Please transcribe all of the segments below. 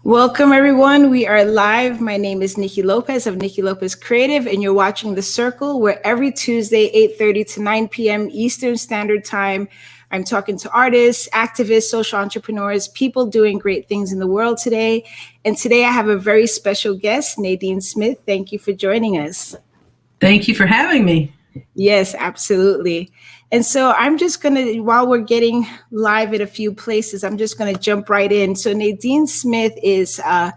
Welcome, everyone. We are live. My name is Niki Lopez of Niki Lopez Creative, and you're watching The Circle, where every Tuesday, 8:30 to 9 p.m. Eastern Standard Time, I'm talking to artists, activists, social entrepreneurs, people doing great things in the world today. And today I have a very special guest, Nadine Smith. Thank you for joining us. Thank you for having me. Yes, absolutely. And so I'm just going to, while we're getting live at a few places, I'm just going to jump right in. So Nadine Smith is the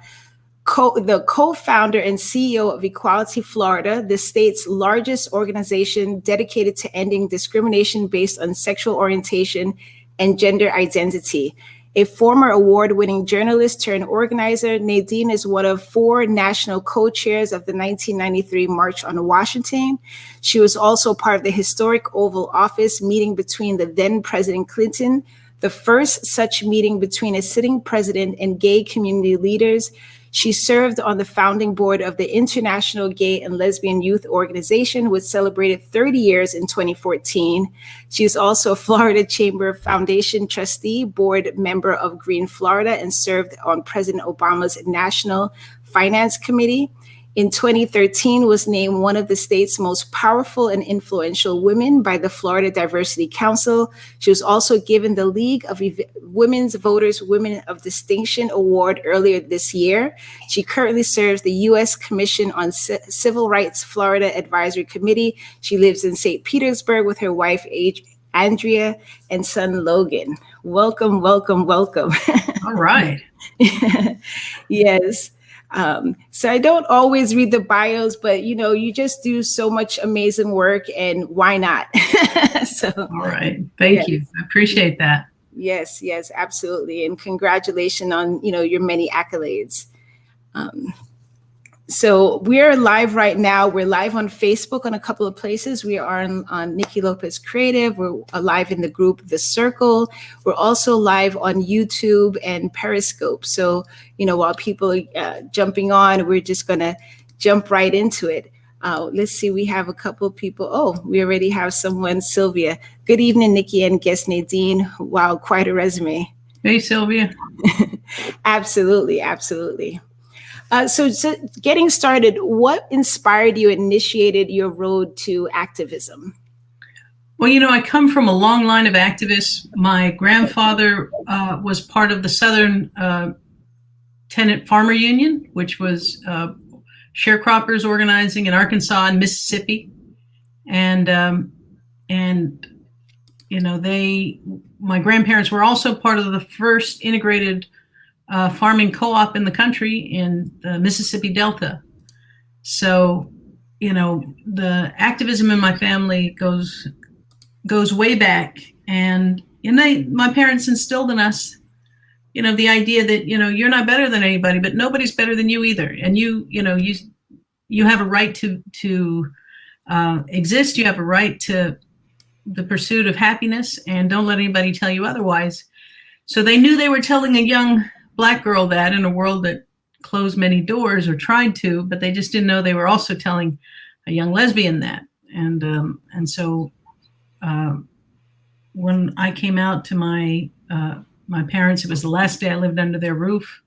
co-founder and CEO of Equality Florida, the state's largest organization dedicated to ending discrimination based on sexual orientation and gender identity. A former award-winning journalist turned organizer, Nadine is one of 4 national co-chairs of the 1993 March on Washington. She was also part of the historic Oval Office meeting between the then President Clinton, the first such meeting between a sitting president and gay community leaders. She served on the founding board of the International Gay and Lesbian Youth Organization, which celebrated 30 years in 2014. She is also a Florida Chamber Foundation trustee, board member of Green Florida, and served on President Obama's National Finance Committee. In 2013, was named one of the state's most powerful and influential women by the Florida Diversity Council. She was also given the League of Women's Voters Women of Distinction Award earlier this year. She currently serves the U.S. Commission on Civil Rights Florida Advisory Committee. She lives in St. Petersburg with her wife, Andrea, and son, Logan. Welcome, welcome, welcome. All right. Yes. So I don't always read the bios, but you just do so much amazing work, and why not? So, all right. Thank you. I appreciate that. Yes, absolutely. And congratulations on, your many accolades. So we're live right now. We're live on Facebook on a couple of places. We are on Niki Lopez Creative. We're live in the group The Circle. We're also live on YouTube and Periscope. So, while people are jumping on, we're just going to jump right into it. Let's see. We have a couple of people. Oh, we already have someone, Sylvia. Good evening, Niki and guest Nadine. Wow, quite a resume. Hey, Sylvia. Absolutely. So getting started, what inspired you, initiated your road to activism? Well, I come from a long line of activists. My grandfather was part of the Southern Tenant Farmer Union, which was sharecroppers organizing in Arkansas and Mississippi. And my grandparents were also part of the first integrated farming co-op in the country in the Mississippi Delta. So, the activism in my family goes way back. And my parents instilled in us, the idea that, you're not better than anybody, but nobody's better than you either. And you have a right to exist. You have a right to the pursuit of happiness, and don't let anybody tell you otherwise. So they knew they were telling a young Black girl that in a world that closed many doors, or tried to, but they just didn't know they were also telling a young lesbian that. And so when I came out to my parents, it was the last day I lived under their roof.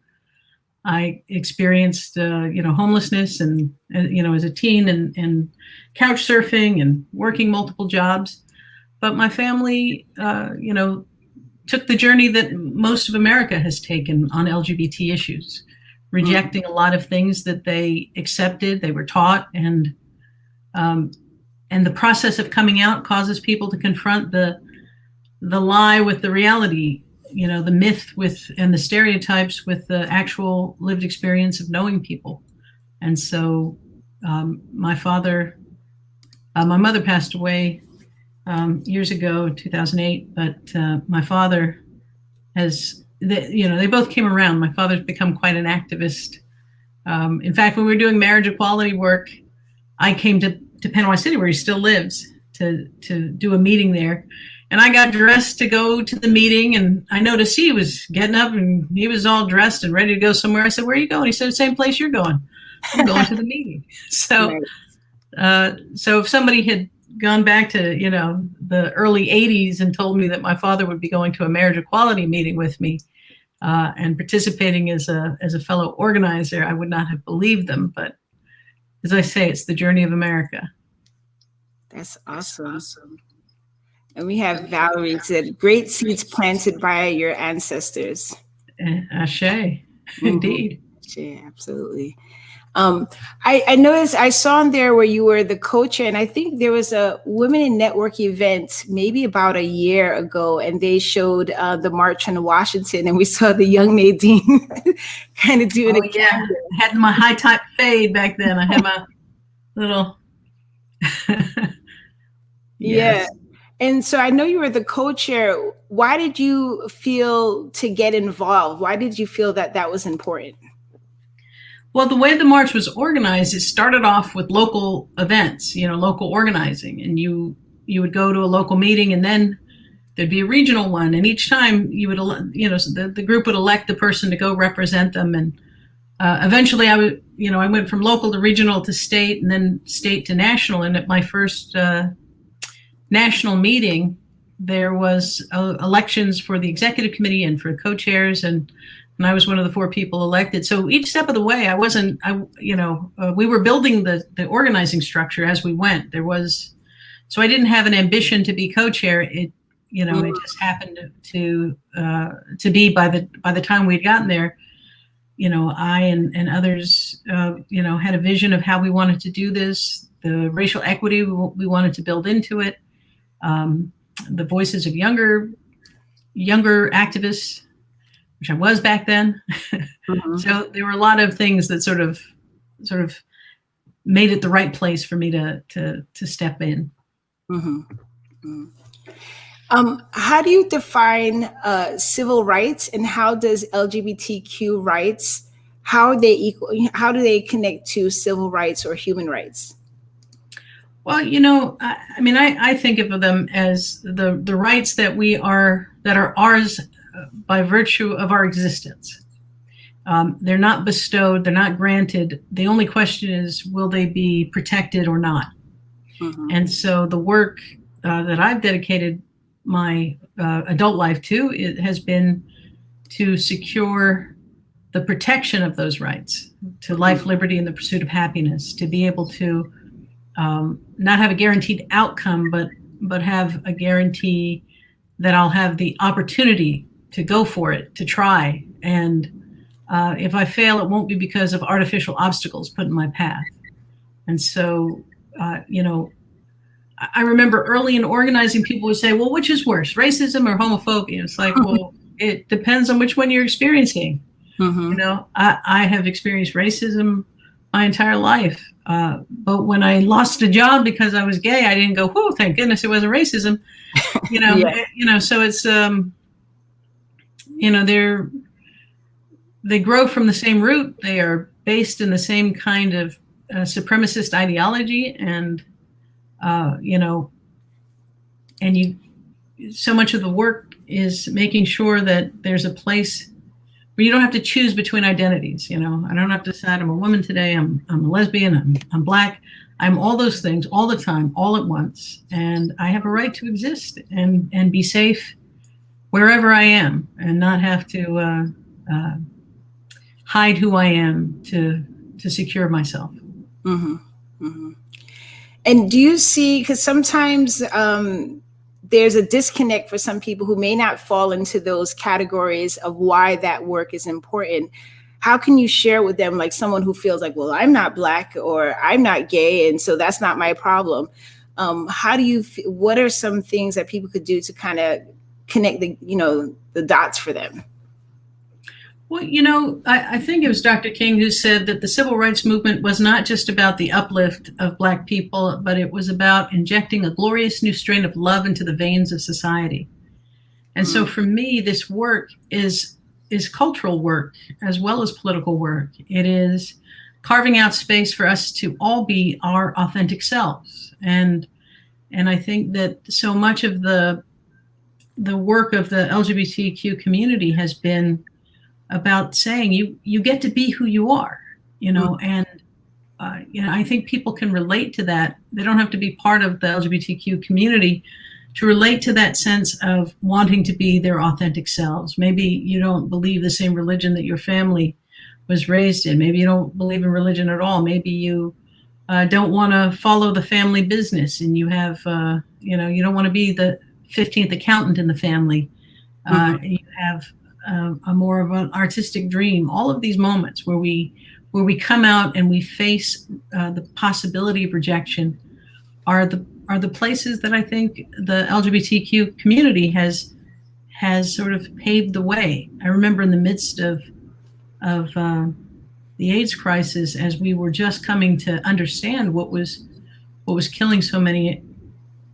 I experienced homelessness and as a teen, and couch surfing and working multiple jobs. But my family took the journey that most of America has taken on LGBT issues, rejecting a lot of things that they accepted, they were taught, and the process of coming out causes people to confront the lie with the reality, the myth and the stereotypes with the actual lived experience of knowing people. And so my mother passed away years ago, 2008, but my father they both came around. My father's become quite an activist. In fact, when we were doing marriage equality work, I came to Panama City, where he still lives, to do a meeting there. And I got dressed to go to the meeting, and I noticed he was getting up and he was all dressed and ready to go somewhere. I said, "Where are you going?" He said, "The same place you're going. I'm going to the meeting." So, so if somebody had gone back to, the early 80s and told me that my father would be going to a marriage equality meeting with me and participating as a fellow organizer, I would not have believed them. But as I say, it's the journey of America. That's awesome. And we have Valerie said, great seeds planted by your ancestors. Ashe, indeed. Ashe, absolutely. I noticed, I saw in there where you were the co-chair, and I think there was a Women in Network event maybe about a year ago, and they showed the March on Washington, and we saw the young Nadine kind of doing a I had my high top fade back then. I had my little yes. Yeah. And so I know you were the co-chair. Why did you feel to get involved? Why did you feel that that was important? Well, the way the march was organized, it started off with local events, local organizing, and you would go to a local meeting, and then there'd be a regional one, and each time you would, the group would elect the person to go represent them, and eventually I went from local to regional to state, and then state to national. And at my first national meeting, there was elections for the executive committee and for co-chairs, and I was one of the 4 people elected. So each step of the way, we were building the organizing structure as we went. So I didn't have an ambition to be co-chair. It just happened to be by the time we'd gotten there, I and others, had a vision of how we wanted to do this, the racial equity we wanted to build into it, the voices of younger activists, which I was back then. Mm-hmm. So there were a lot of things that sort of made it the right place for me to step in. Mm-hmm. Mm-hmm. How do you define civil rights, and how does LGBTQ rights, how do they connect to civil rights or human rights? Well, I think of them as the rights that are ours by virtue of our existence. They're not bestowed, they're not granted. The only question is, will they be protected or not? Mm-hmm. And so the work that I've dedicated my adult life to, it has been to secure the protection of those rights to life, liberty, and the pursuit of happiness, to be able to not have a guaranteed outcome, but have a guarantee that I'll have the opportunity to go for it, to try. And if I fail, it won't be because of artificial obstacles put in my path. And so, I remember early in organizing, people would say, well, which is worse, racism or homophobia? It's like, well, it depends on which one you're experiencing. Mm-hmm. I have experienced racism my entire life. But when I lost a job because I was gay, I didn't go, whoa, thank goodness it wasn't racism. Yeah. So it's, they grow from the same root. They are based in the same kind of supremacist ideology, and so much of the work is making sure that there's a place where you don't have to choose between identities. I don't have to decide I'm a woman today, I'm a lesbian, I'm Black, I'm all those things all the time, all at once, and I have a right to exist and be safe wherever I am, and not have to hide who I am to secure myself. Mm-hmm. Mm-hmm. And do you see, because sometimes there's a disconnect for some people who may not fall into those categories of why that work is important. How can you share with them, like someone who feels like, well, I'm not Black or I'm not gay, and so that's not my problem? What are some things that people could do to kind of connect the dots for them? Well, I think it was Dr. King who said that the civil rights movement was not just about the uplift of Black people, but it was about injecting a glorious new strain of love into the veins of society. And so for me, this work is cultural work as well as political work. It is carving out space for us to all be our authentic selves. And I think that so much of the work of the LGBTQ community has been about saying you get to be who you are, and I think people can relate to that. They don't have to be part of the LGBTQ community to relate to that sense of wanting to be their authentic selves. Maybe you don't believe the same religion that your family was raised in. Maybe you don't believe in religion at all. Maybe you don't want to follow the family business, and you have, you don't want to be the 15th accountant in the family. You have a more of an artistic dream. All of these moments where we come out and we face the possibility of rejection are the places that I think the LGBTQ community has sort of paved the way. I remember in the midst of the AIDS crisis, as we were just coming to understand what was killing so many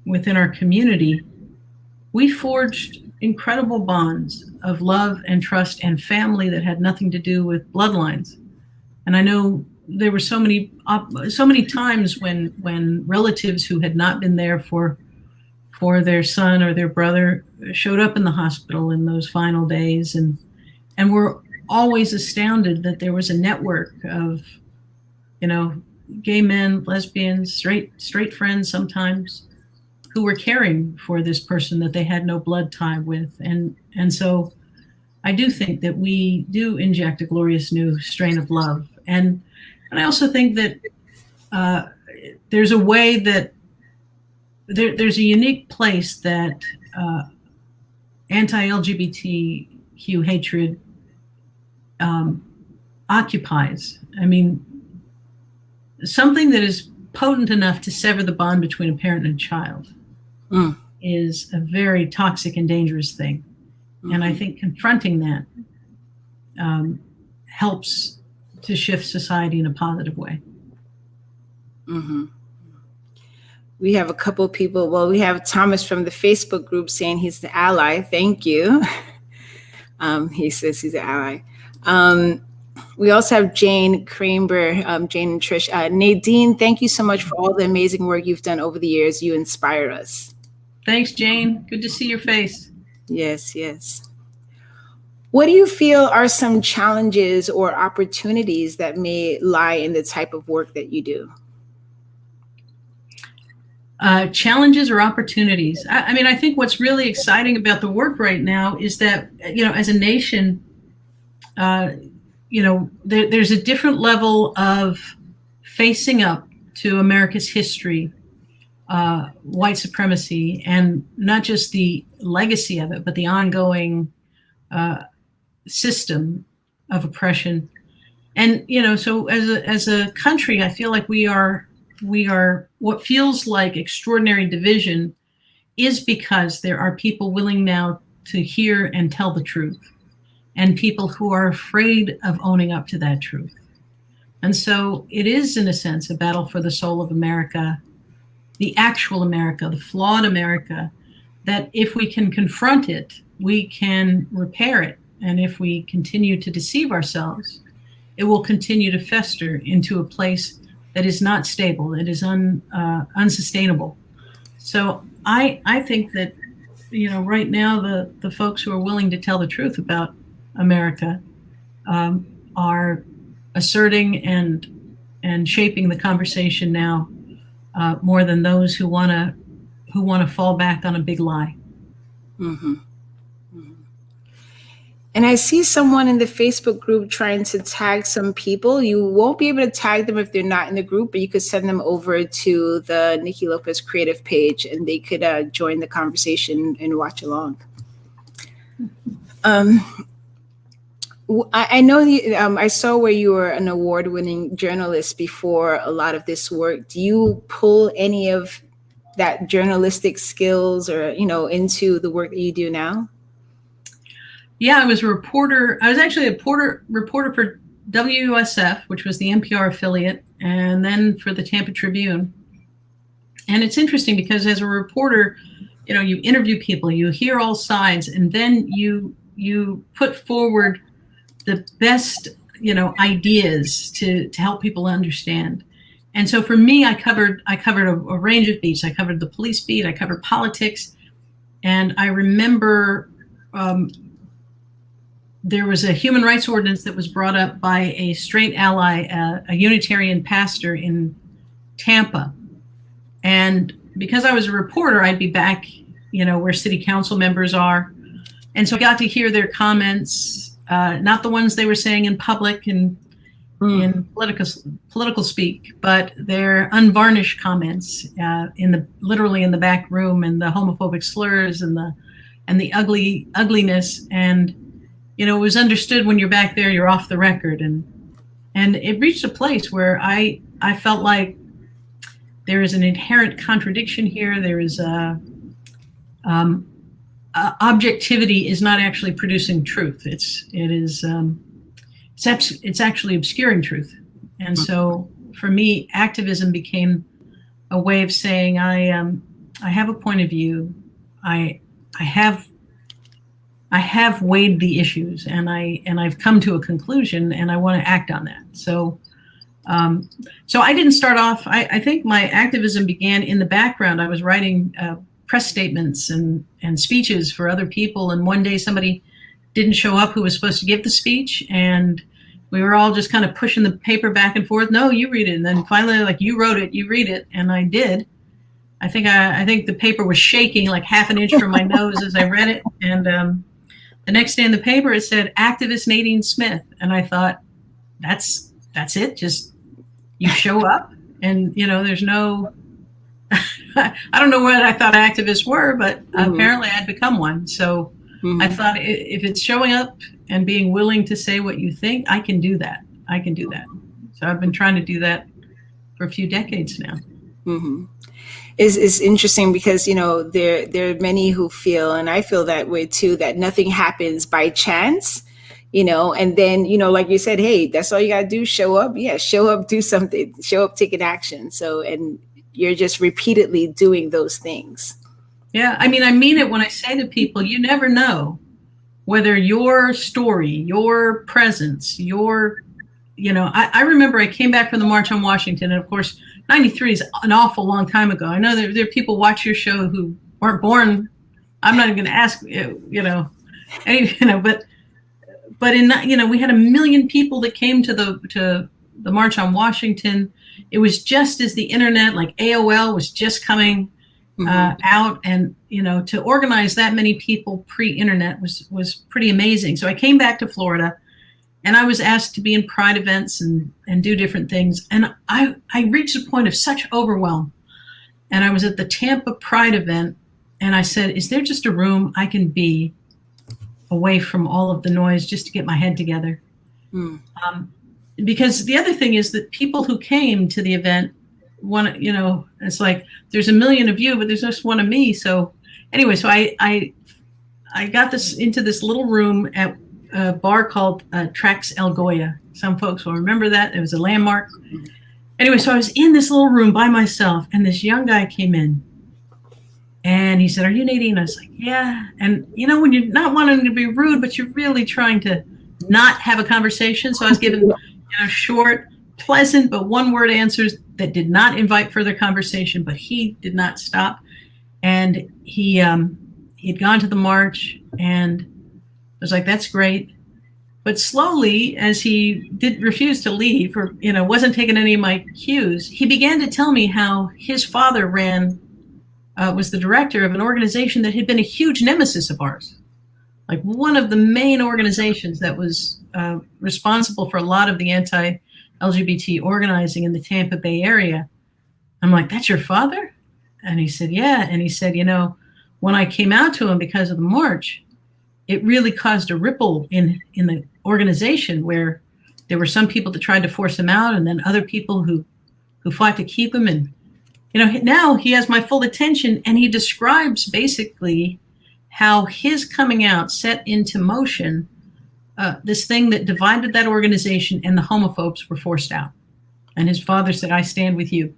within our community, we forged incredible bonds of love and trust and family that had nothing to do with bloodlines. And I know there were so many times when relatives who had not been there for their son or their brother showed up in the hospital in those final days, and were always astounded that there was a network of, gay men, lesbians, straight friends sometimes, who were caring for this person that they had no blood tie with. And so I do think that we do inject a glorious new strain of love. And I also think that there's a way that there's a unique place that anti-LGBTQ hatred occupies. I mean, something that is potent enough to sever the bond between a parent and a child is a very toxic and dangerous thing. And I think confronting that helps to shift society in a positive way. We have a couple of people. Well, we have Thomas from the Facebook group saying he's the ally. Thank you. He says he's an ally. We also have Jane Kramer, Jane and Trish. Nadine, thank you so much for all the amazing work you've done over the years. You inspire us. Thanks, Jane. Good to see your face. Yes, yes. What do you feel are some challenges or opportunities that may lie in the type of work that you do? Challenges or opportunities? I mean, I think what's really exciting about the work right now is that, as a nation, there's a different level of facing up to America's history, white supremacy, and not just the legacy of it, but the ongoing system of oppression. And, so as a country, I feel like we are what feels like extraordinary division is because there are people willing now to hear and tell the truth, and people who are afraid of owning up to that truth. And so it is, in a sense, a battle for the soul of America, the actual America, the flawed America, that if we can confront it, we can repair it. And if we continue to deceive ourselves, it will continue to fester into a place that is not stable, that is unsustainable. So I think that, right now the folks who are willing to tell the truth about America are asserting and shaping the conversation now more than those who want to fall back on a big lie. And I see someone in the Facebook group trying to tag some people. You won't be able to tag them if they're not in the group, but you could send them over to the Niki Lopez creative page and they could join the conversation and watch along. I know I saw where you were an award-winning journalist before a lot of this work. Do you pull any of that journalistic skills or, into the work that you do now? Yeah, I was a reporter. I was actually a reporter for WUSF, which was the NPR affiliate, and then for the Tampa Tribune. And it's interesting because as a reporter, you interview people, you hear all sides, and then you put forward the best, ideas to help people understand. And so for me, I covered a range of beats. I covered the police beat, I covered politics, and I remember there was a human rights ordinance that was brought up by a straight ally, a Unitarian pastor in Tampa. And because I was a reporter, I'd be back, where city council members are. And so I got to hear their comments, not the ones they were saying in public and in political speak, but their unvarnished comments literally in the back room, and the homophobic slurs and the ugliness. And it was understood when you're back there, you're off the record. And it reached a place where I felt like there is an inherent contradiction here. There is objectivity is not actually producing truth. It's actually obscuring truth. And so for me, activism became a way of saying, I have a point of view. I have weighed the issues, and I've come to a conclusion, and I want to act on that. So I didn't start off. I think my activism began in the background. I was writing press statements and speeches for other people, and one day somebody didn't show up who was supposed to give the speech, and we were all just kind of pushing the paper back and forth. No, you read it. And then finally, like, you wrote it, you read it, and I did. I think the paper was shaking like half an inch from my nose as I read it, and the next day in the paper it said activist Nadine Smith, and I thought, that's it. Just you show up, and there's no. I don't know what I thought activists were, but apparently I'd become one. So I thought, if it's showing up and being willing to say what you think, I can do that. So I've been trying to do that for a few decades now. It's interesting because, there are many who feel, and I feel that way too, that nothing happens by chance, and then, like you said, hey, that's all you got to do. Show up. Yeah. Show up, do something, show up, take an action. So, and you're just repeatedly doing those things. Yeah. I mean it when I say to people, you never know whether your story, your presence, I remember I came back from the March on Washington, and of course, 93 is an awful long time ago. I know there are people watch your show who weren't born. I'm not even going to ask, but in, we had 1 million people that came to the March on Washington. It was just as the internet, like AOL, was just coming out, and to organize that many people pre-internet was pretty amazing. So I came back to Florida, and I was asked to be in Pride events and do different things. And I reached a point of such overwhelm. And I was at the Tampa Pride event, and I said, is there just a room I can be away from all of the noise just to get my head together? Because the other thing is that people who came to the event it's like there's 1 million of you, but there's just one of me. So anyway, so I got this into this little room at a bar called Trax El Goya. Some folks will remember that. It was a landmark. Anyway, so I was in this little room by myself, and this young guy came in, and he said, "Are you Nadine?" I was like, "Yeah." And when you're not wanting to be rude, but you're really trying to not have a conversation. So I was given short, pleasant, but one-word answers that did not invite further conversation, but he did not stop. And he had gone to the march, and I was like, that's great. But slowly, as he did refuse to leave, or wasn't taking any of my cues, he began to tell me how his father was the director of an organization that had been a huge nemesis of ours, like one of the main organizations that was responsible for a lot of the anti-LGBT organizing in the Tampa Bay area. I'm like, that's your father? And he said, yeah. And he said, when I came out to him because of the march, it really caused a ripple in the organization, where there were some people that tried to force him out, and then other people who fought to keep him. And now he has my full attention, and he describes basically how his coming out set into motion this thing that divided that organization, and the homophobes were forced out. And his father said, I stand with you.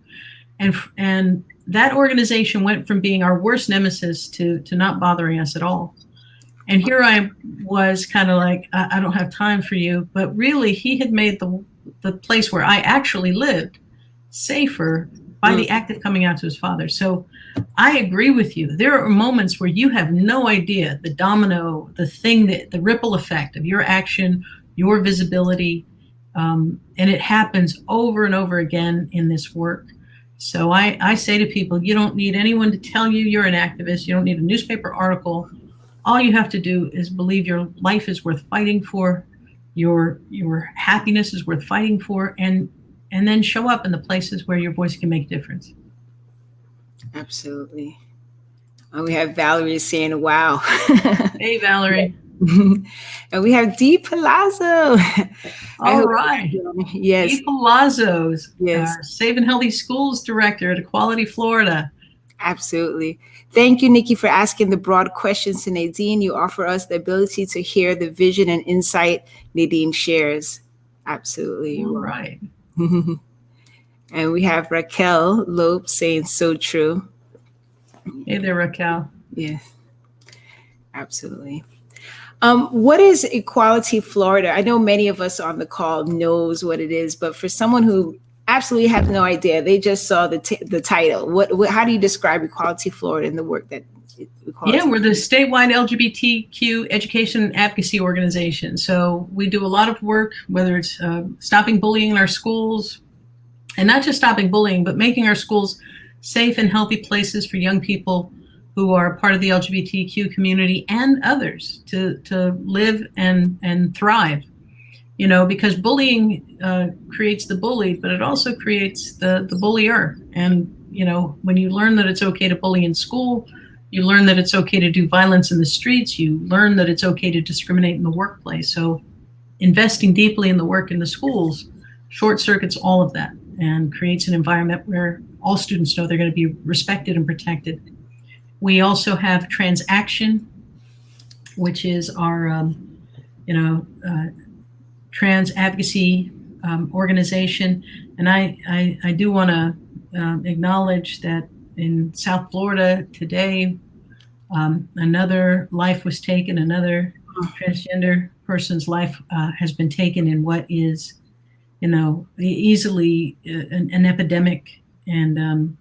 And that organization went from being our worst nemesis to not bothering us at all. And here I was kind of like, I don't have time for you. But really, he had made the place where I actually lived safer by the act of coming out to his father. So I agree with you. There are moments where you have no idea the domino, the ripple effect of your action, your visibility, and it happens over and over again in this work. So I say to people, you don't need anyone to tell you you're an activist. You don't need a newspaper article. All you have to do is believe your life is worth fighting for, your happiness is worth fighting for, and then show up in the places where your voice can make a difference. Absolutely. And we have Valerie saying, wow. Hey, Valerie. And we have Dee Palazzo. All right. Yes. Dee Palazzo's Yes. Safe and Healthy Schools Director at Equality Florida. Absolutely. Thank you, Niki, for asking the broad questions to Nadine. You offer us the ability to hear the vision and insight Nadine shares. Absolutely. All right. And we have Raquel Lope saying, so true. Hey there, Raquel. Yes, absolutely. What is Equality Florida? I know many of us on the call knows what it is, but for someone who absolutely has no idea, they just saw the title. How do you describe Equality Florida and the work that we're the statewide LGBTQ education and advocacy organization. So we do a lot of work, whether it's stopping bullying in our schools, and not just stopping bullying, but making our schools safe and healthy places for young people who are part of the LGBTQ community and others to live and thrive. Because bullying creates the bullied, but it also creates the bullier. And, when you learn that it's okay to bully in school, you learn that it's okay to do violence in the streets, you learn that it's okay to discriminate in the workplace. So investing deeply in the work in the schools short circuits all of that and creates an environment where all students know they're going to be respected and protected. We also have Transaction, which is our, trans advocacy organization. And I do want to acknowledge that in South Florida today, another life was taken, another transgender person's life has been taken in what is, easily an epidemic and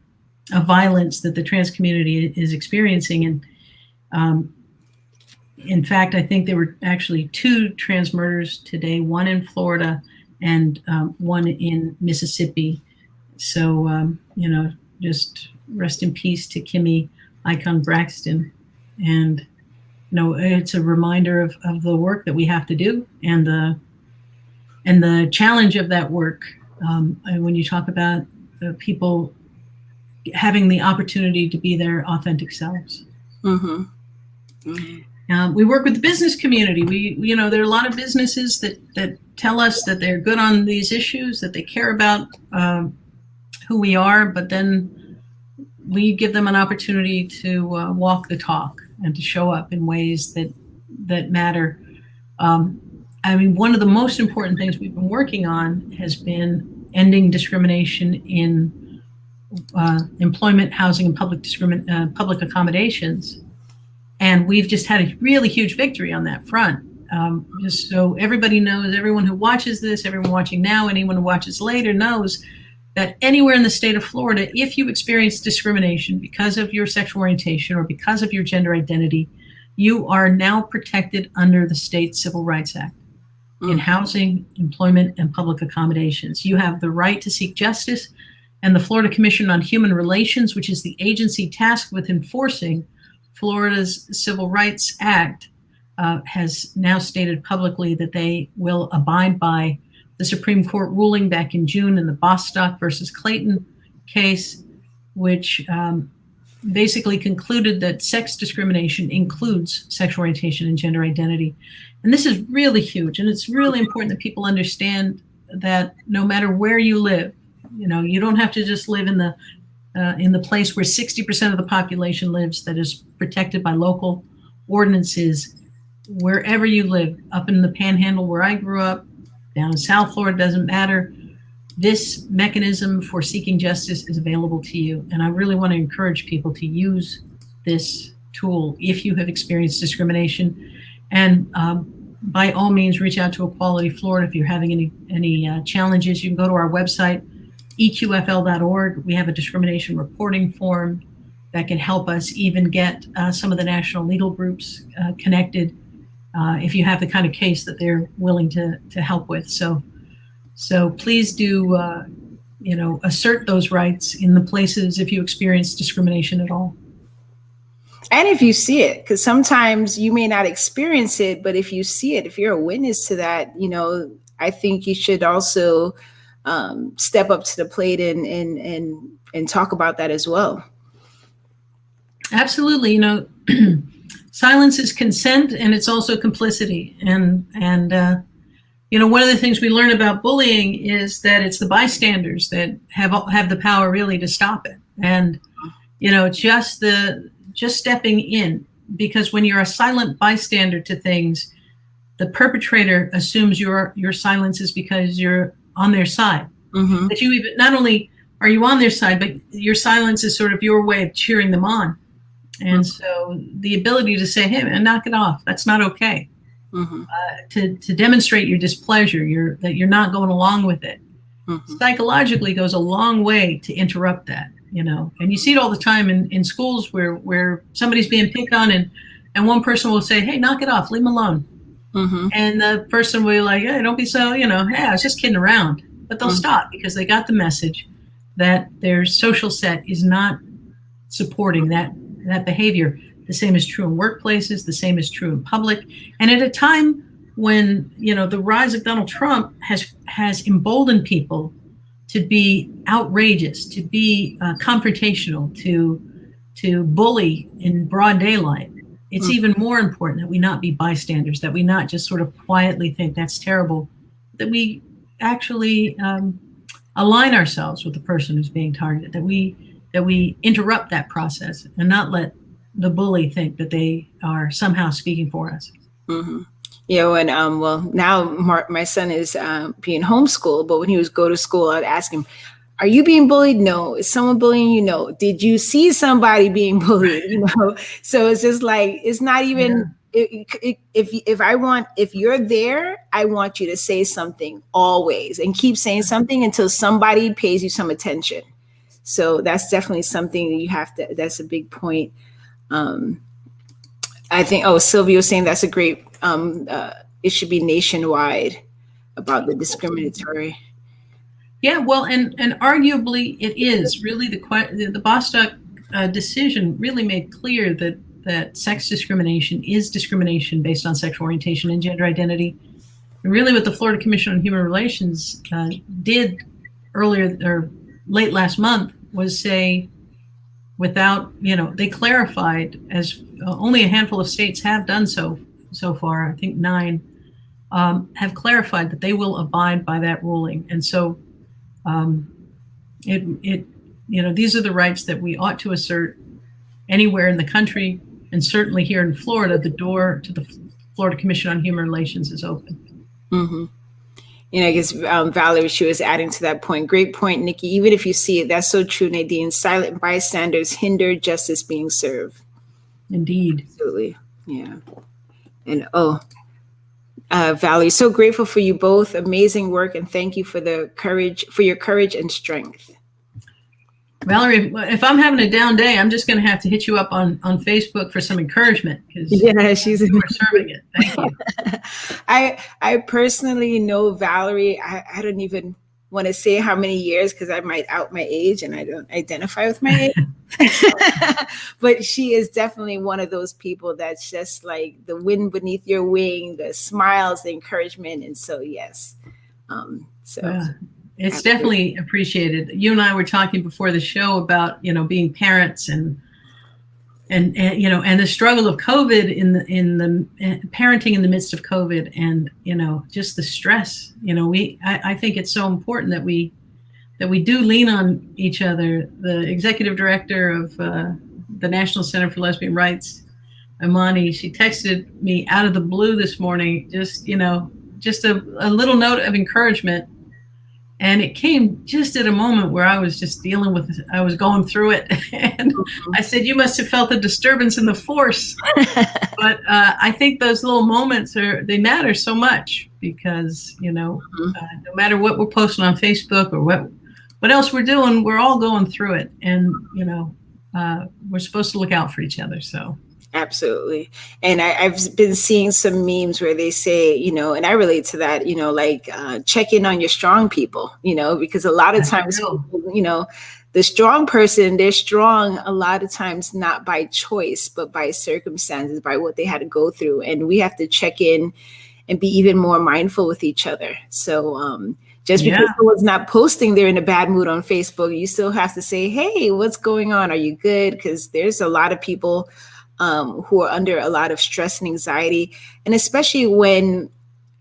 a violence that the trans community is experiencing. And in fact, I think there were actually 2 trans murders today, one in Florida and one in Mississippi. So, just rest in peace to Kimmy Icon Braxton. And, it's a reminder of the work that we have to do and the challenge of that work. And when you talk about people having the opportunity to be their authentic selves. Mm-hmm. Mm-hmm. We work with the business community. There are a lot of businesses that tell us that they're good on these issues, that they care about who we are, but then we give them an opportunity to walk the talk and to show up in ways that matter. One of the most important things we've been working on has been ending discrimination in employment, housing, and public accommodations. And we've just had a really huge victory on that front. Just so everybody knows, everyone who watches this, everyone watching now, anyone who watches later knows that anywhere in the state of Florida, if you experience discrimination because of your sexual orientation or because of your gender identity, you are now protected under the state Civil Rights Act in housing, employment, and public accommodations. You have the right to seek justice, and the Florida Commission on Human Relations, which is the agency tasked with enforcing Florida's Civil Rights Act, has now stated publicly that they will abide by the Supreme Court ruling back in June in the Bostock versus Clayton case, which basically concluded that sex discrimination includes sexual orientation and gender identity. And this is really huge. And it's really important that people understand that no matter where you live, you don't have to just live in the place where 60% of the population lives that is protected by local ordinances. Wherever you live, up in the Panhandle where I grew up, down in South Florida, doesn't matter. This mechanism for seeking justice is available to you. And I really want to encourage people to use this tool if you have experienced discrimination. And by all means, reach out to Equality Florida if you're having any challenges. You can go to our website, eqfl.org. We have a discrimination reporting form that can help us even get some of the national legal groups connected if you have the kind of case that they're willing to help with. So please do, assert those rights in the places if you experience discrimination at all. And if you see it, because sometimes you may not experience it, but if you see it, if you're a witness to that, I think you should also step up to the plate and talk about that as well. Absolutely. Silence is consent, and it's also complicity. And one of the things we learn about bullying is that it's the bystanders that have the power really to stop it. And, just stepping in, because when you're a silent bystander to things, the perpetrator assumes your silence is because you're on their side. Mm-hmm. That you even, not only are you on their side, but your silence is sort of your way of cheering them on. And so the ability to say, hey, man, knock it off. That's not okay. Mm-hmm. To demonstrate your displeasure, that you're not going along with it, psychologically goes a long way to interrupt that, And you see it all the time in schools where somebody's being picked on and one person will say, hey, knock it off, leave them alone. Mm-hmm. And the person will be like, hey, don't be so, hey, I was just kidding around. But they'll stop because they got the message that their social set is not supporting that behavior. The same is true in workplaces. The same is true in public. And at a time when, the rise of Donald Trump has emboldened people to be outrageous, to be confrontational, to bully in broad daylight, it's even more important that we not be bystanders, that we not just sort of quietly think that's terrible, that we actually align ourselves with the person who's being targeted, that we interrupt that process and not let the bully think that they are somehow speaking for us. Mm-hmm. Now my son is being homeschooled, but when he was go to school, I'd ask him, are you being bullied? No. Is someone bullying you? No. Did you see somebody being bullied? So it's just like, it's not even, if you're there, I want you to say something always and keep saying something until somebody pays you some attention. So that's definitely something that you have to, that's a big point. I think, Sylvia was saying that's a great, it should be nationwide about the discriminatory. Yeah, well, and arguably it is really the Bostock decision really made clear that sex discrimination is discrimination based on sexual orientation and gender identity. And really what the Florida Commission on Human Relations did earlier or late last month was say, without, they clarified, as only a handful of states have done so far, I think 9, have clarified that they will abide by that ruling. And so these are the rights that we ought to assert anywhere in the country, and certainly here in Florida, the door to the Florida Commission on Human Relations is open. Mm-hmm. I guess Valerie, she was adding to that point. Great point, Nikki. Even if you see it, that's so true, Nadine. Silent bystanders hinder justice being served. Indeed. Absolutely. Yeah. And Valerie, so grateful for you both. Amazing work, and thank you for your courage and strength. Valerie, if I'm having a down day, I'm just going to have to hit you up on Facebook for some encouragement, because she's serving it. Thank you. I personally know Valerie. I don't even want to say how many years, because I might out my age and I don't identify with my age. But she is definitely one of those people that's just like the wind beneath your wing, the smiles, the encouragement. And so, yes. It's definitely appreciated. You and I were talking before the show about, being parents and the struggle of COVID in the parenting in the midst of COVID, and, just the stress. I think it's so important that we do lean on each other. The executive director of the National Center for Lesbian Rights, Imani, she texted me out of the blue this morning, just a little note of encouragement. And it came just at a moment where I was just I was going through it. And I said, you must have felt the disturbance in the force. But I think those little moments they matter so much, because, no matter what we're posting on Facebook or what else we're doing, we're all going through it, and we're supposed to look out for each other. So Absolutely. And I've been seeing some memes where they say, and I relate to that, like check in on your strong people, because a lot of times, the strong person, they're strong a lot of times not by choice, but by circumstances, by what they had to go through. And we have to check in and be even more mindful with each other. So just because someone's not posting they're in a bad mood on Facebook, you still have to say, hey, what's going on? Are you good? Because there's a lot of people who are under a lot of stress and anxiety. And especially when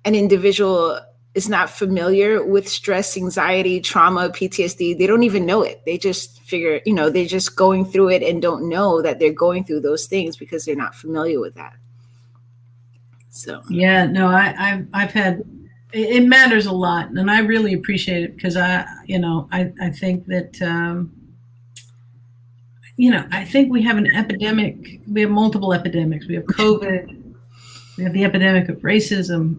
an individual is not familiar with stress, anxiety, trauma, PTSD, they don't even know it. They just figure, they're just going through it and don't know that they're going through those things because they're not familiar with that. So yeah, no, I've had, it matters a lot, and I really appreciate it, because I think that I think we have an epidemic. We have multiple epidemics. We have COVID. We have the epidemic of racism,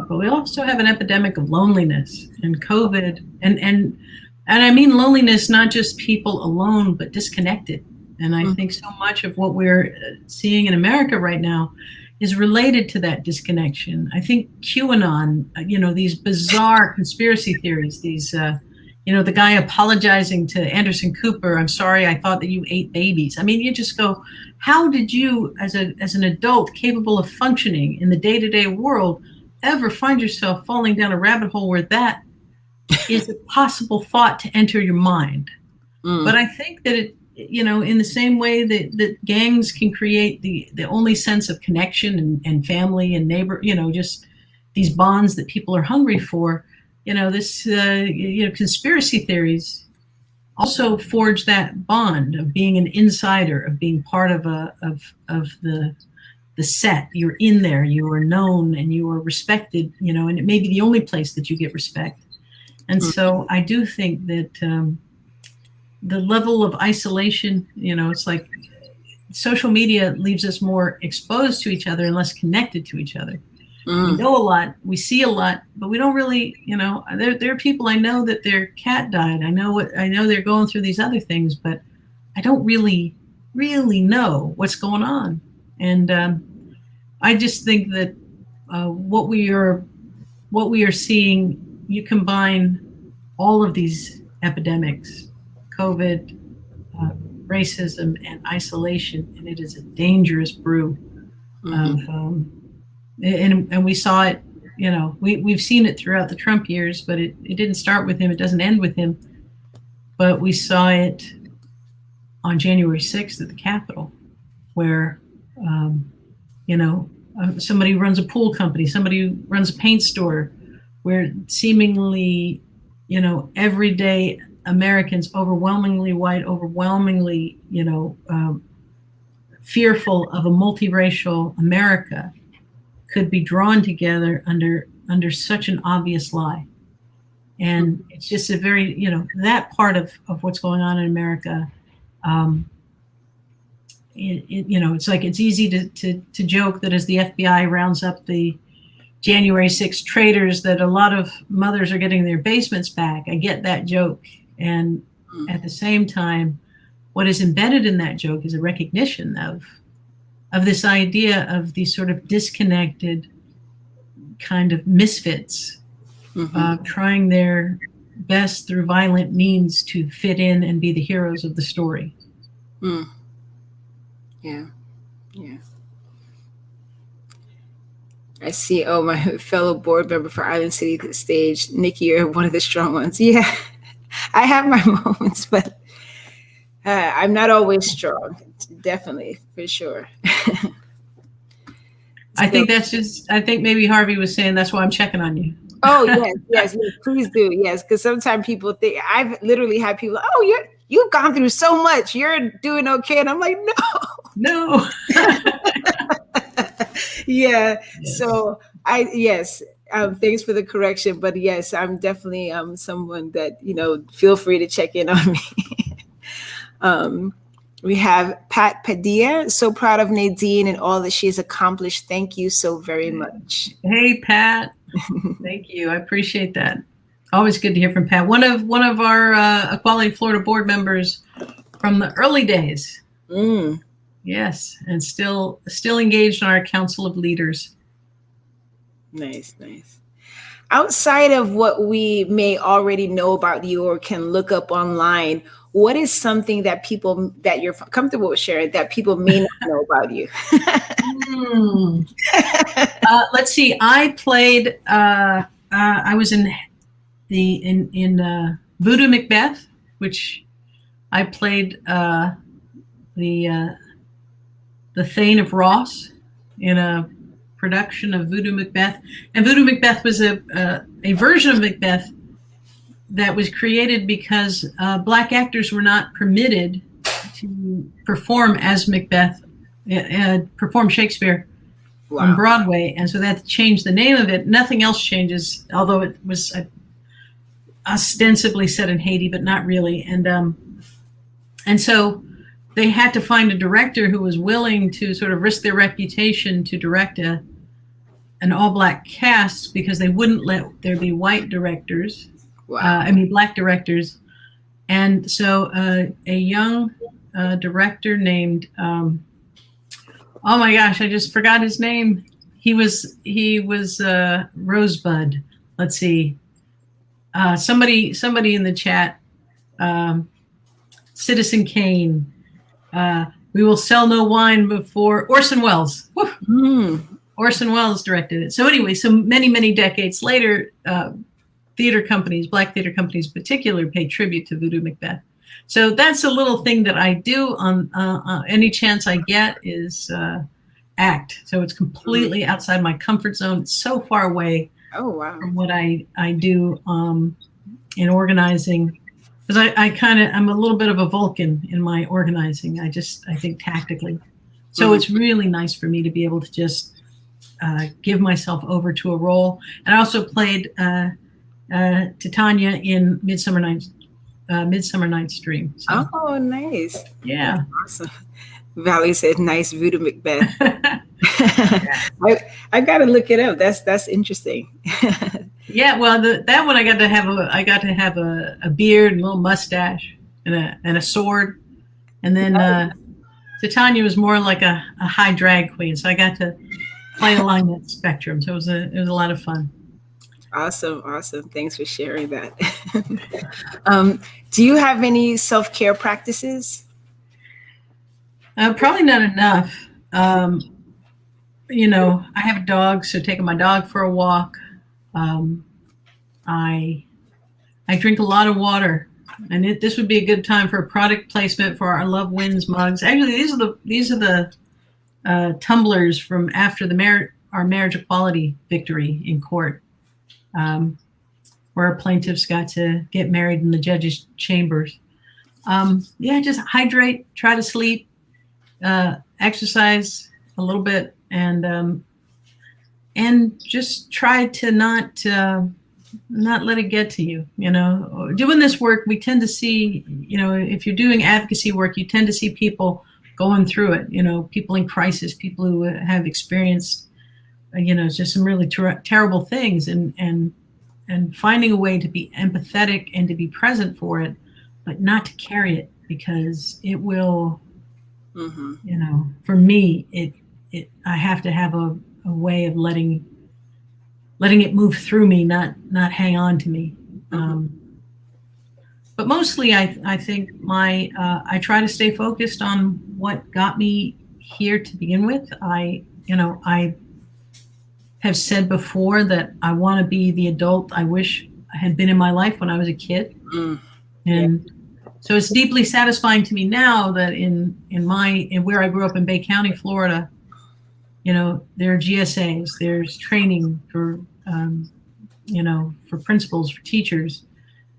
but we also have an epidemic of loneliness and COVID. And I mean loneliness, not just people alone, but disconnected. And I think so much of what we're seeing in America right now is related to that disconnection. I think QAnon, these bizarre conspiracy theories, these the guy apologizing to Anderson Cooper, I'm sorry, I thought that you ate babies. I mean, you just go, how did you, as an adult capable of functioning in the day-to-day world, ever find yourself falling down a rabbit hole where that is a possible thought to enter your mind? But I think that it, in the same way that gangs can create the only sense of connection and family and neighbor, just these bonds that people are hungry for, this conspiracy theories also forge that bond of being an insider, of being part of the set. You're in there, you are known, and you are respected, and it may be the only place that you get respect. And so I do think that the level of isolation, it's like social media leaves us more exposed to each other and less connected to each other. We know a lot, we see a lot, but we don't really, there are people I know that their cat died. I know they're going through these other things, but I don't really know what's going on. And I just think that what we are seeing, you combine all of these epidemics, COVID, racism, and isolation, and it is a dangerous brew of and we saw it, we've seen it throughout the Trump years, but it didn't start with him. It doesn't end with him. But we saw it on January 6th at the Capitol, where, somebody runs a pool company, somebody runs a paint store, where seemingly, everyday Americans, overwhelmingly white, overwhelmingly, fearful of a multiracial America, could be drawn together under such an obvious lie. And it's just a very, that part of what's going on in America, it's like, it's easy to joke that as the FBI rounds up the January 6th traitors, that a lot of mothers are getting their basements back. I get that joke. And at the same time, what is embedded in that joke is a recognition of this idea of these sort of disconnected kind of misfits, trying their best through violent means to fit in and be the heroes of the story. Yeah. I see. Oh, my fellow board member for Island City Stage, Niki, you're one of the strong ones. Yeah, I have my moments, but I'm not always strong. Definitely, for sure. I think maybe Harvey was saying that's why I'm checking on you. Oh, yes, please do. Yes, because sometimes people think, I've literally had people, oh, you've gone through so much, you're doing okay. And I'm like, no. Yeah. Yes. So thanks for the correction. But yes, I'm definitely someone that, feel free to check in on me. We have Pat Padilla. So proud of Nadine and all that she's accomplished. Thank you so very much. Hey, Pat. Thank you. I appreciate that. Always good to hear from Pat. One of our Equality Florida board members from the early days. Mm. Yes, and still engaged in our Council of Leaders. Nice. Outside of what we may already know about you or can look up online, what is something that people that you're comfortable with sharing that people may not know about you? Let's see. I played. I was in Voodoo Macbeth, which I played the Thane of Ross in a production of Voodoo Macbeth. And Voodoo Macbeth was a version of Macbeth that was created because Black actors were not permitted to perform as Macbeth, perform Shakespeare on Broadway. And so that changed the name of it. Nothing else changes, although it was ostensibly set in Haiti, but not really. And so they had to find a director who was willing to sort of risk their reputation to direct an all-Black cast, because they wouldn't let there be white directors. Black directors. And so a young director named, oh my gosh, I just forgot his name. He was Rosebud. Let's see. Somebody in the chat. Citizen Kane. We will sell no wine before Orson Welles. Orson Welles directed it. So anyway, so many decades later, theater companies, Black theater companies in particular, pay tribute to Voodoo Macbeth. So that's a little thing that I do on any chance I get is act. So it's completely outside my comfort zone. It's so far away from what I do in organizing. Because I'm a little bit of a Vulcan in my organizing. I think tactically. So it's really nice for me to be able to just give myself over to a role. And I also played Titania in Midsummer Night's Dream. So. Oh, nice. Yeah. Awesome. Valerie said, "Nice Voodoo Macbeth." I got to look it up. That's interesting. Yeah, well, that one I got to have a beard and a little mustache and a sword, and then Titania was more like a high drag queen, so I got to play along that spectrum. So it was a lot of fun. Awesome. Thanks for sharing that. Do you have any self-care practices? Probably not enough. I have a dog, so taking my dog for a walk. I drink a lot of water, and this would be a good time for a product placement for our Love Wins mugs. Actually, these are the tumblers from after our marriage equality victory in court, where our plaintiffs got to get married in the judges' chambers. Just hydrate, try to sleep, exercise a little bit, and just try to not let it get to you. Doing this work, we tend to see, if you're doing advocacy work, you tend to see people going through it, people in crisis, people who have experienced, just some really terrible things, and finding a way to be empathetic and to be present for it, but not to carry it, because it will, for me, I have to have a way of letting it move through me, not hang on to me. But mostly, I think I try to stay focused on what got me here to begin with. I have said before that I want to be the adult I wish I had been in my life when I was a kid, and so it's deeply satisfying to me now that in where I grew up in Bay County, Florida, there are GSAs, there's training for principals, for teachers,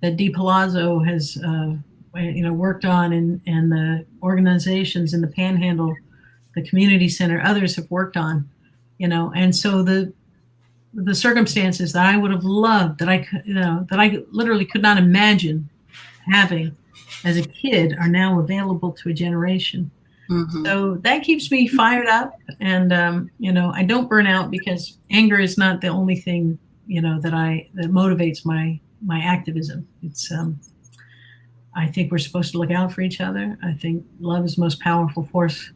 that Dee Palazzo has worked on, and the organizations in the Panhandle, the community center, others have worked on, and so the circumstances that I would have loved, that I literally could not imagine having as a kid, are now available to a generation. So that keeps me fired up, and I don't burn out, because anger is not the only thing that motivates my my activism. It's I think we're supposed to look out for each other. I think love is the most powerful force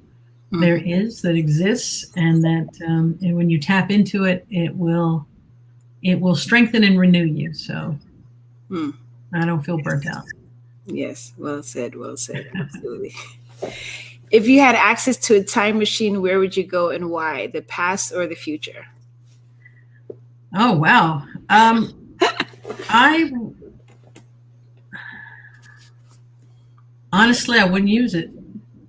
there is, that exists, and that and when you tap into it, it will strengthen and renew you. So I don't feel burnt out. Yes, well said, well said. Absolutely. If you had access to a time machine, where would you go and why? The past or the future? Oh, wow. Honestly, I wouldn't use it.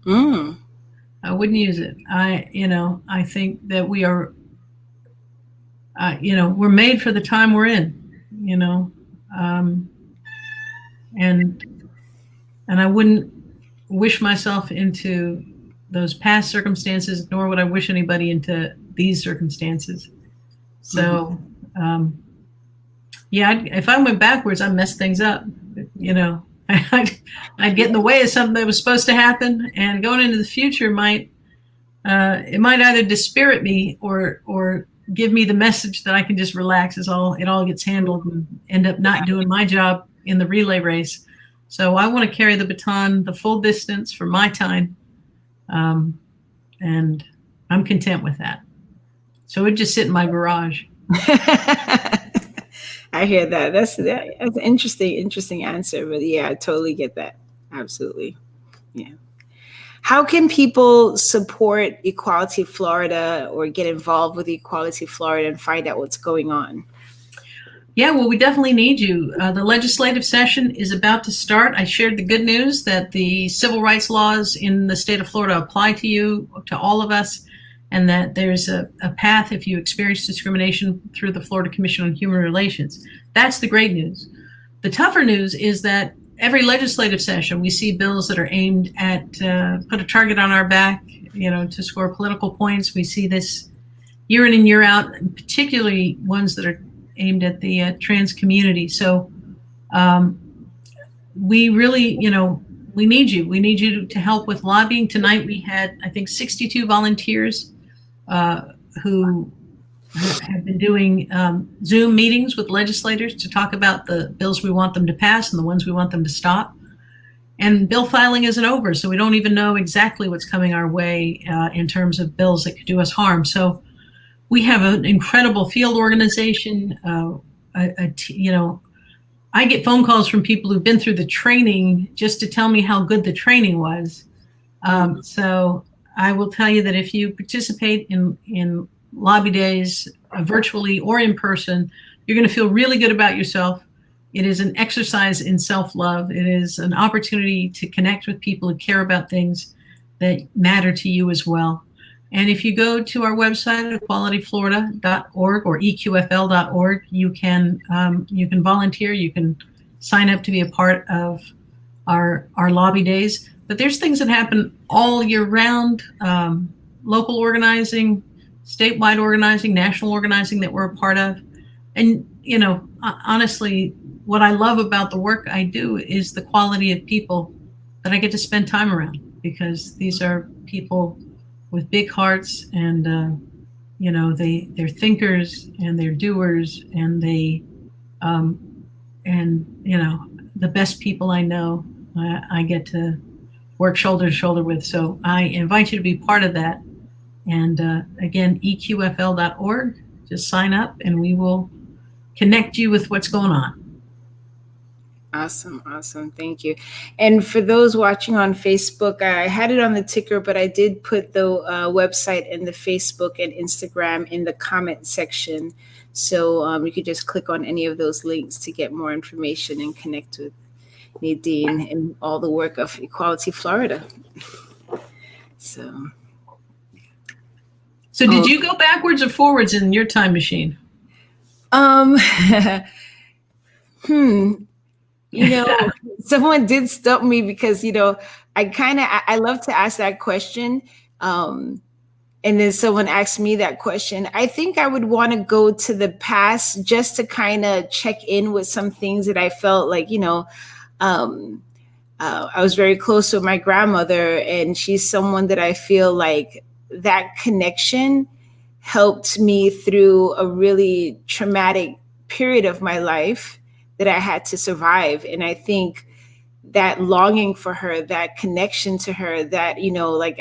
I wouldn't use it. I think that we are, we're made for the time we're in, and I wouldn't wish myself into those past circumstances, nor would I wish anybody into these circumstances. So, if I went backwards, I'd mess things up. I'd get in the way of something that was supposed to happen, and going into the future might either dispirit me or give me the message that I can just relax as it all gets handled, and end up not doing my job in the relay race. So I want to carry the baton the full distance for my time, and I'm content with that. So it would just sit in my garage. I hear that. That's an interesting answer. But yeah, I totally get that. Absolutely. Yeah. How can people support Equality Florida or get involved with Equality Florida and find out what's going on? Yeah, well, we definitely need you. The legislative session is about to start. I shared the good news that the civil rights laws in the state of Florida apply to you, to all of us, and that there's a path if you experience discrimination through the Florida Commission on Human Relations. That's the great news. The tougher news is that every legislative session we see bills that are aimed at put a target on our back, to score political points. We see this year in and year out, and particularly ones that are aimed at the trans community. So we really, we need you. We need you to help with lobbying. Tonight we had, I think, 62 volunteers who have been doing Zoom meetings with legislators to talk about the bills we want them to pass and the ones we want them to stop. And bill filing isn't over, so we don't even know exactly what's coming our way in terms of bills that could do us harm. So we have an incredible field organization. I get phone calls from people who've been through the training just to tell me how good the training was. So I will tell you that if you participate in lobby days, virtually or in person, you're going to feel really good about yourself. It is an exercise in self-love. It is an opportunity to connect with people who care about things that matter to you as well. And if you go to our website, equalityflorida.org or eqfl.org, you can volunteer. You can sign up to be a part of our lobby days. But there's things that happen all year round, local organizing, statewide organizing, national organizing that we're a part of. And, honestly, what I love about the work I do is the quality of people that I get to spend time around, because these are people with big hearts, and they're thinkers and they're doers, and the best people I know I get to work shoulder to shoulder with. So I invite you to be part of that. And again, eqfl.org, just sign up and we will connect you with what's going on. Awesome. Thank you. And for those watching on Facebook, I had it on the ticker, but I did put the website and the Facebook and Instagram in the comment section. So you could just click on any of those links to get more information and connect with Nadine and all the work of Equality Florida. So did you go backwards or forwards in your time machine? Someone did stump me because, I love to ask that question. And then someone asked me that question. I think I would want to go to the past just to kind of check in with some things that I felt like, I was very close with my grandmother, and she's someone that I feel like that connection helped me through a really traumatic period of my life that I had to survive. And I think that longing for her, that connection to her, that, like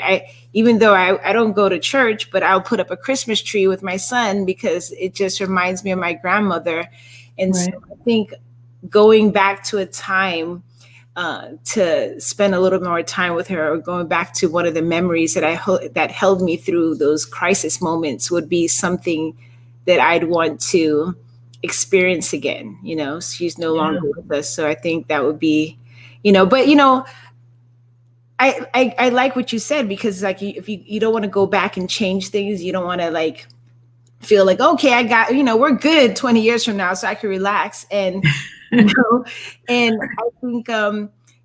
even though I don't go to church, but I'll put up a Christmas tree with my son because it just reminds me of my grandmother. And so Right. I think going back to a time to spend a little more time with her, or going back to one of the memories that held me through those crisis moments, would be something that I'd want to experience again. She's no Yeah. longer with us, so I think that would be, but I like what you said, because like if you don't want to go back and change things, you don't want to like feel like, okay, I got, we're good 20 years from now, so I can relax. And and I think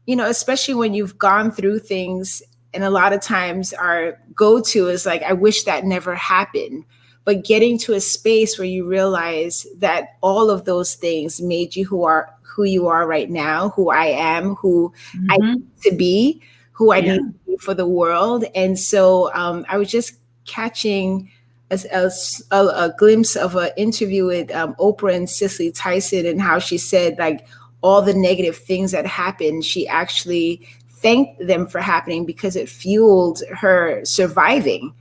especially when you've gone through things, and a lot of times our go-to is like, I wish that never happened. But getting to a space where you realize that all of those things made you who you are right now, who I am, who I need to be, who I need to be for the world. And so I was just catching a glimpse of an interview with Oprah and Cicely Tyson, and how she said like all the negative things that happened, she actually thanked them for happening because it fueled her surviving.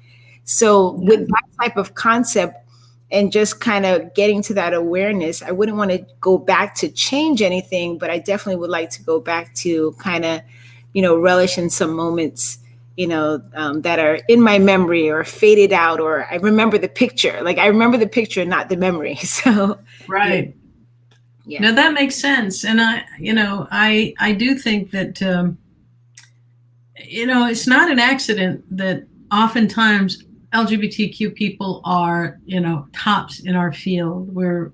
So with that type of concept, and just kind of getting to that awareness, I wouldn't want to go back to change anything, but I definitely would like to go back to kind of, relish in some moments, that are in my memory or faded out, or I remember the picture. Like I remember the picture, not the memory. So Right. yeah. No, that makes sense. And I do think that, it's not an accident that oftentimes LGBTQ people are, tops in our field. We're,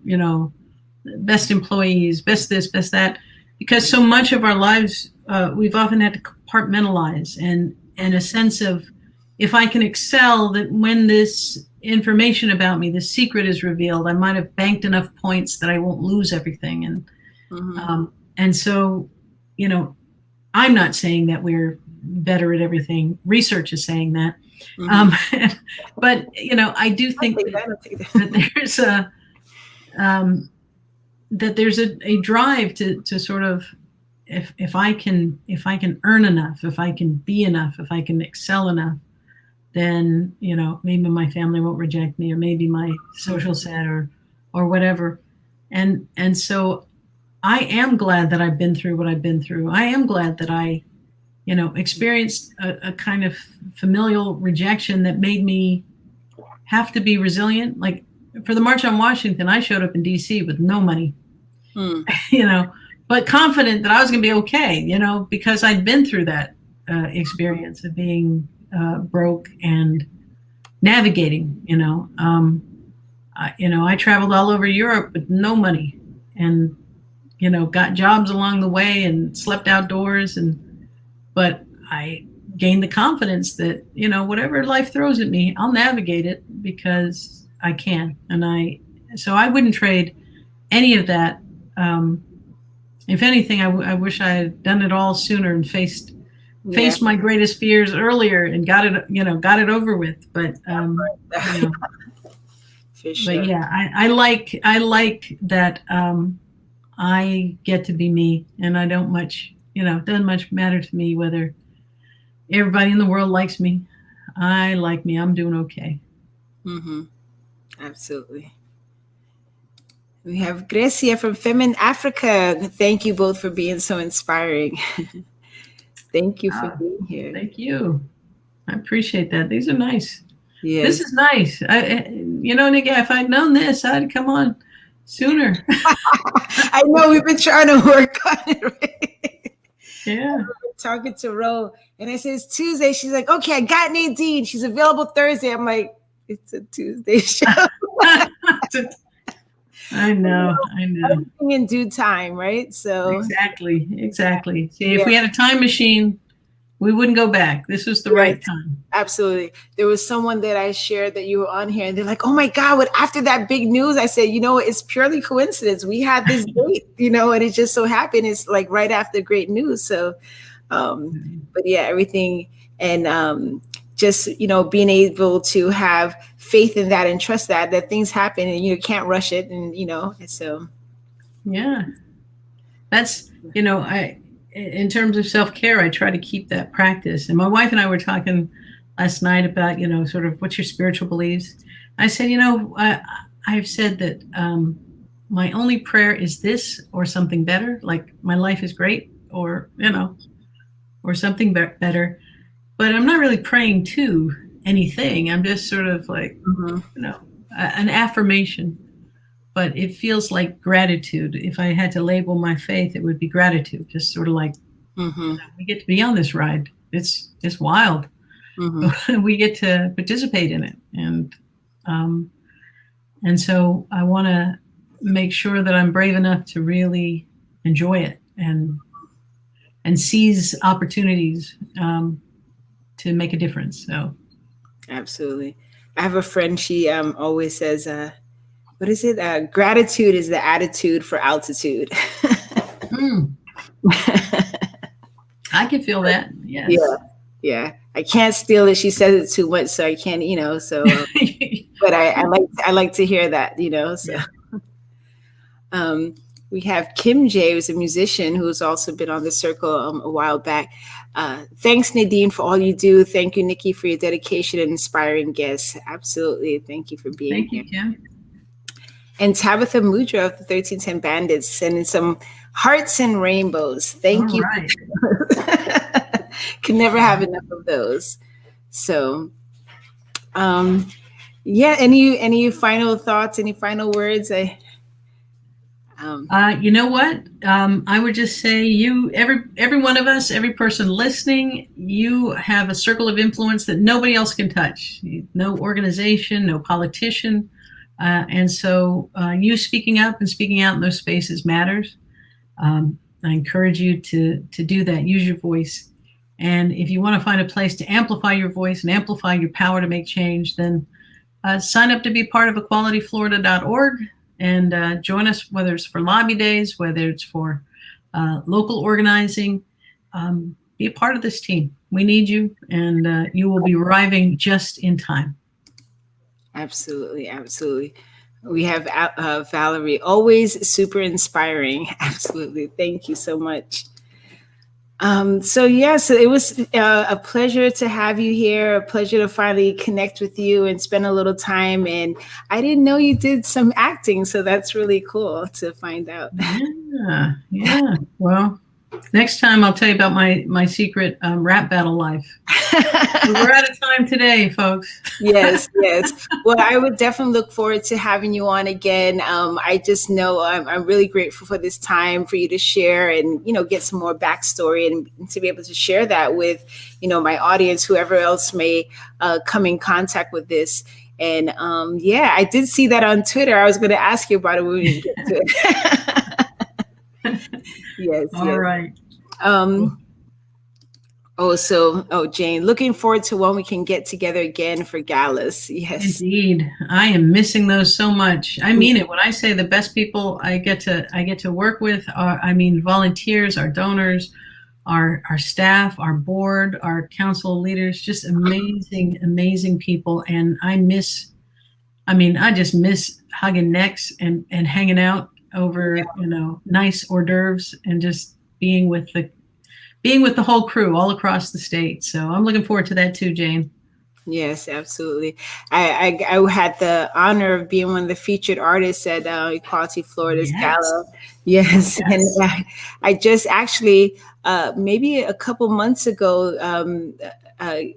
best employees, best this, best that, because so much of our lives, we've often had to compartmentalize, and a sense of, if I can excel, that when this information about me, the secret is revealed, I might have banked enough points that I won't lose everything. And so, I'm not saying that we're better at everything. Research is saying that. But, I do think that there's a drive to sort of, if I can earn enough, if I can be enough, if I can excel enough, then, maybe my family won't reject me, or maybe my social set or whatever. And so I am glad that I've been through what I've been through. I am glad that I, experienced a kind of familial rejection that made me have to be resilient. Like for the March on Washington, I showed up in DC with no money, but confident that I was going to be okay, because I'd been through that experience of being broke and navigating, I traveled all over Europe with no money, and, got jobs along the way and slept outdoors, but I gained the confidence that, whatever life throws at me, I'll navigate it because I can. So I wouldn't trade any of that. If anything, I wish I had done it all sooner and faced my greatest fears earlier and got it over with. But Sure. But yeah, I like that I get to be me, and I don't much, it doesn't much matter to me whether everybody in the world likes me. I like me. I'm doing okay. Absolutely. We have Grecia from Femin Africa. Thank you both for being so inspiring. Thank you for being here. Thank you. I appreciate that. These are nice. Yes. This is nice. Niki, if I'd known this, I'd come on sooner. I know we've been trying to work on it. Right? Yeah. Talking to Ro, and I said it's Tuesday. She's like, okay, I got Nadine. She's available Thursday. I'm like, it's a Tuesday show. I know. Everything in due time, right? So exactly. See, if we had a time machine, we wouldn't go back. This was the right time. Absolutely. There was someone that I shared that you were on here, and they're like, oh my God, what after that big news? I said, it's purely coincidence. We had this date, and it just so happened it's like right after great news. So, but yeah, everything. And just, being able to have faith in that and trust that things happen, and you can't rush it. And, so. Yeah. that's, in terms of self-care, I try to keep that practice. And my wife and I were talking last night about, sort of what's your spiritual beliefs. I said, I've said that my only prayer is this or something better, like my life is great, or, or something better. But I'm not really praying to anything. I'm just sort of like, an affirmation. But it feels like gratitude. If I had to label my faith, it would be gratitude. Just sort of like, we get to be on this ride. It's wild. We get to participate in it, and so I want to make sure that I'm brave enough to really enjoy it and seize opportunities to make a difference. So, absolutely. I have a friend. She always says, "What is it? Gratitude is the attitude for altitude." I can feel that. Yes. Yeah. I can't steal it. She says it too much, so I can't. So. But I like to hear that. So. Yeah. We have Kim J, who's a musician who's also been on the circle a while back. Thanks, Nadine, for all you do. Thank you, Niki, for your dedication and inspiring guests. Absolutely. Thank you for being here. Thank you, Kim. And Tabitha Mudra of the 1310 Bandits sending some hearts and rainbows. Thank you. Right. Can never have enough of those. So, any final thoughts, any final words? You know what? I would just say every one of us, every person listening, you have a circle of influence that nobody else can touch. No organization, no politician. And so you speaking up and speaking out in those spaces matters. I encourage you to do that. Use your voice. And if you want to find a place to amplify your voice and amplify your power to make change, then sign up to be part of equalityflorida.org and join us, whether it's for lobby days, whether it's for local organizing. Be a part of this team. We need you, and you will be arriving just in time. Absolutely. Absolutely. We have Valerie, always super inspiring. Absolutely. Thank you so much. So it was a pleasure to have you here, a pleasure to finally connect with you and spend a little time. And I didn't know you did some acting, so that's really cool to find out. Yeah. Well, next time I'll tell you about my secret rap battle life. We're out of time today, folks. Yes. Well, I would definitely look forward to having you on again. I just know I'm really grateful for this time for you to share and, get some more backstory and to be able to share that with, my audience, whoever else may come in contact with this. And I did see that on Twitter. I was going to ask you about it when we get to it. Yes. All right. Jane, looking forward to when we can get together again for galas. Yes. Indeed. I am missing those so much. I mean it when I say the best people I get to work with are, volunteers, our donors, our staff, our board, our council leaders, just amazing people. And I just miss hugging necks and hanging out over, nice hors d'oeuvres and just being with the whole crew all across the state. So I'm looking forward to that too, Jane. Yes, absolutely. I had the honor of being one of the featured artists at Equality Florida's Gala. Yes. And I just actually, maybe a couple months ago, I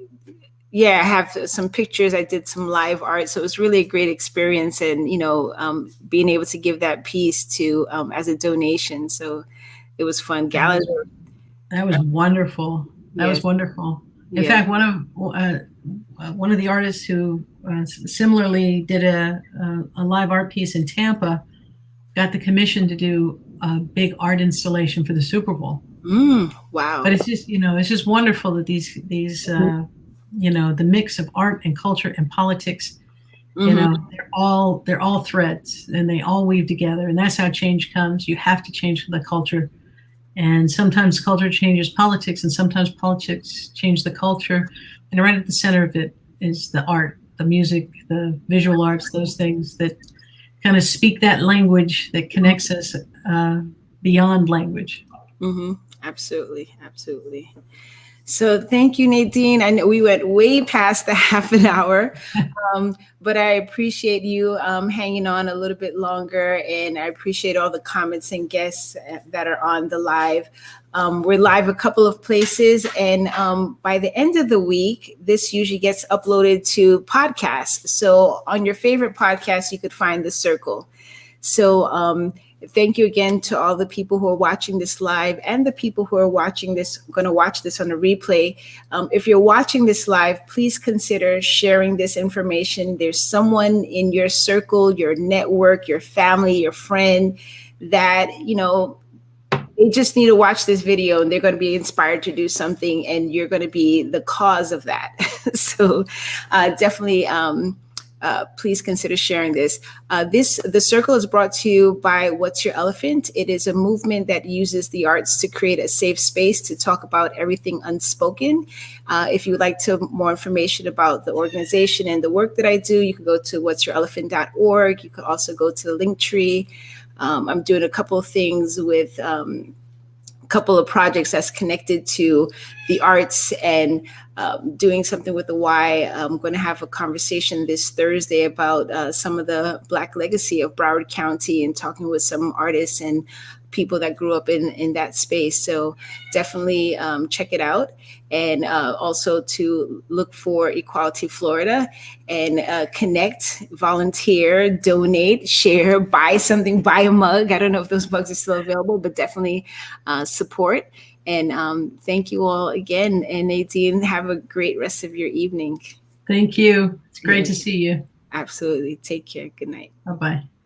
have some pictures. I did some live art. So it was really a great experience and, being able to give that piece to as a donation. So it was fun. Gala. That was wonderful. That was wonderful. In fact, one of the artists who similarly did a live art piece in Tampa got the commission to do a big art installation for the Super Bowl. Wow! But it's just wonderful that these the mix of art and culture and politics, they're all threads and they all weave together, and that's how change comes. You have to change the culture. And sometimes culture changes politics, and sometimes politics change the culture. And right at the center of it is the art, the music, the visual arts, those things that kind of speak that language that connects us beyond language. Absolutely. Absolutely. So thank you, Nadine. I know we went way past the half an hour, but I appreciate you hanging on a little bit longer, and I appreciate all the comments and guests that are on the live. We're live a couple of places, and by the end of the week, this usually gets uploaded to podcasts. So on your favorite podcast, you could find The Circle. So thank you again to all the people who are watching this live and the people who are watching this, going to watch this on a replay. If you're watching this live, please consider sharing this information. There's someone in your circle, your network, your family, your friend that, they just need to watch this video and they're going to be inspired to do something, and you're going to be the cause of that. So definitely please consider sharing this. The Circle is brought to you by What's Your Elephant? It is a movement that uses the arts to create a safe space to talk about everything unspoken. If you would like more information about the organization and the work that I do, you can go to what'syourelephant.org. You could also go to the Linktree. I'm doing a couple of things with couple of projects that's connected to the arts and doing something with the Y. I'm going to have a conversation this Thursday about some of the Black legacy of Broward County and talking with some artists and people that grew up in that space. So definitely check it out. And also to look for Equality Florida and connect, volunteer, donate, share, buy something, buy a mug. I don't know if those mugs are still available, but definitely support. And thank you all again. And Nadine, have a great rest of your evening. Thank you. It's great to see you. Absolutely. Take care. Good night. Bye-bye.